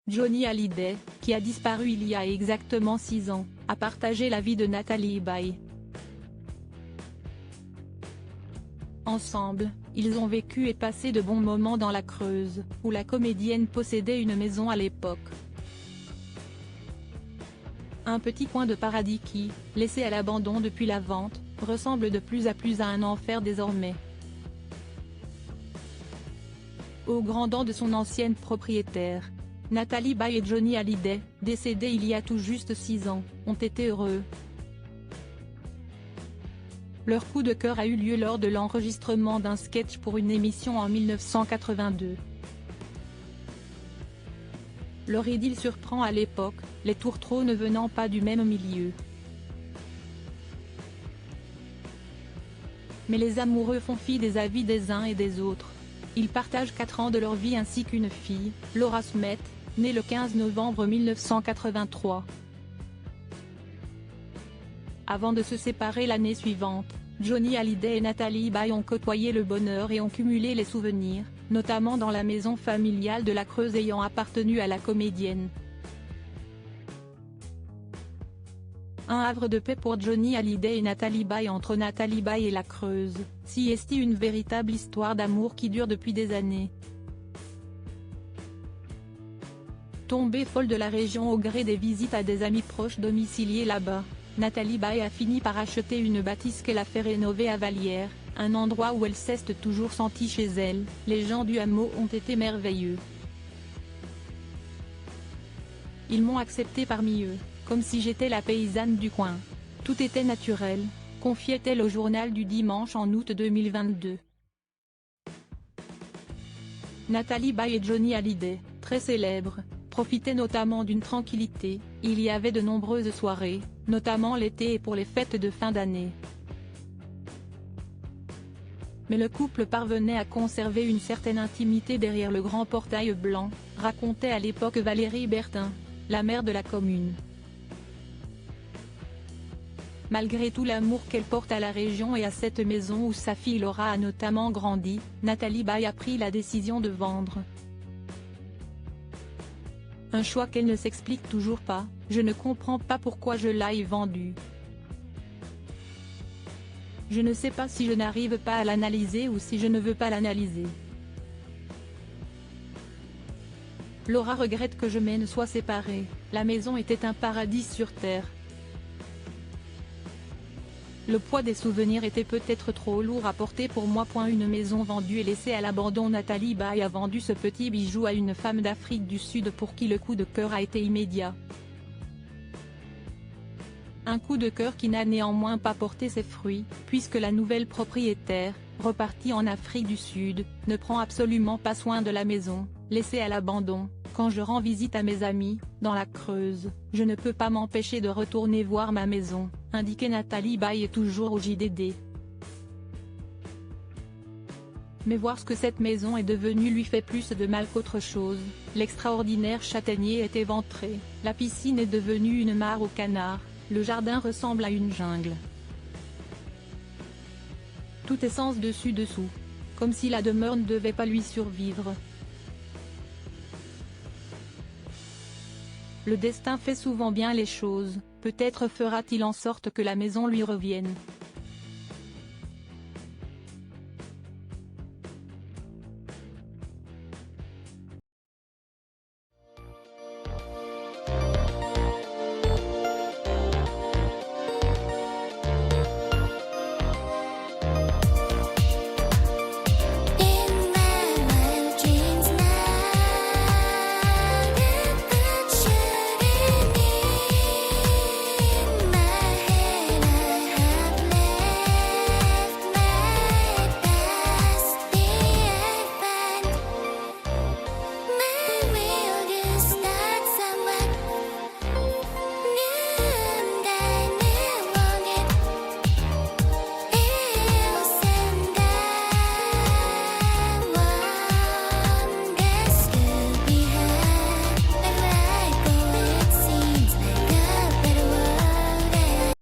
Johnny Hallyday, qui a disparu il y a exactement 6 ans, a partagé la vie de Nathalie Baye. Ensemble, ils ont vécu et passé de bons moments dans la Creuse, où la comédienne possédait une maison à l'époque. Un petit coin de paradis qui, laissé à l'abandon depuis la vente, ressemble de plus à un enfer désormais. Aux grands dents de son ancienne propriétaire, Nathalie Baye et Johnny Hallyday, décédés il y a tout juste 6 ans, ont été heureux. Leur coup de cœur a eu lieu lors de l'enregistrement d'un sketch pour une émission en 1982. Leur idylle surprend à l'époque, les tourtereaux ne venant pas du même milieu. Mais les amoureux font fi des avis des uns et des autres. Ils partagent 4 ans de leur vie ainsi qu'une fille, Laura Smet, née le 15 novembre 1983. Avant de se séparer l'année suivante, Johnny Hallyday et Nathalie Baye ont côtoyé le bonheur et ont cumulé les souvenirs, notamment dans la maison familiale de la Creuse ayant appartenu à la comédienne. Un havre de paix pour Johnny Hallyday et Nathalie Baye. Entre Nathalie Baye et la Creuse, s'y estie une véritable histoire d'amour qui dure depuis des années. Tombée folle de la région au gré des visites à des amis proches domiciliés là-bas, Nathalie Baye a fini par acheter une bâtisse qu'elle a fait rénover à Vallières, un endroit où elle s'est toujours sentie chez elle. Les gens du hameau ont été merveilleux. Ils m'ont accepté parmi eux, comme si j'étais la paysanne du coin. Tout était naturel, confiait-elle au journal du dimanche en août 2022. Nathalie Baye et Johnny Hallyday, très célèbres, profitaient notamment d'une tranquillité. Il y avait de nombreuses soirées, notamment l'été et pour les fêtes de fin d'année. Mais le couple parvenait à conserver une certaine intimité derrière le grand portail blanc, racontait à l'époque Valérie Bertin, la maire de la commune. Malgré tout l'amour qu'elle porte à la région et à cette maison où sa fille Laura a notamment grandi, Nathalie Baye a pris la décision de vendre. Un choix qu'elle ne s'explique toujours pas. Je ne comprends pas pourquoi je l'ai vendu. Je ne sais pas si je n'arrive pas à l'analyser ou si je ne veux pas l'analyser. Laura regrette que je m'en sois séparée. La maison était un paradis sur terre. Le poids des souvenirs était peut-être trop lourd à porter pour moi. Une maison vendue et laissée à l'abandon. Nathalie Baye a vendu ce petit bijou à une femme d'Afrique du Sud pour qui le coup de cœur a été immédiat. Un coup de cœur qui n'a néanmoins pas porté ses fruits, puisque la nouvelle propriétaire, repartie en Afrique du Sud, ne prend absolument pas soin de la maison, laissée à l'abandon. Quand je rends visite à mes amis, dans la Creuse, je ne peux pas m'empêcher de retourner voir ma maison, indiquait Nathalie Baye toujours au JDD. Mais voir ce que cette maison est devenue lui fait plus de mal qu'autre chose. L'extraordinaire châtaignier est éventré, la piscine est devenue une mare aux canards, le jardin ressemble à une jungle. Tout est sens dessus dessous. Comme si la demeure ne devait pas lui survivre. Le destin fait souvent bien les choses, peut-être fera-t-il en sorte que la maison lui revienne.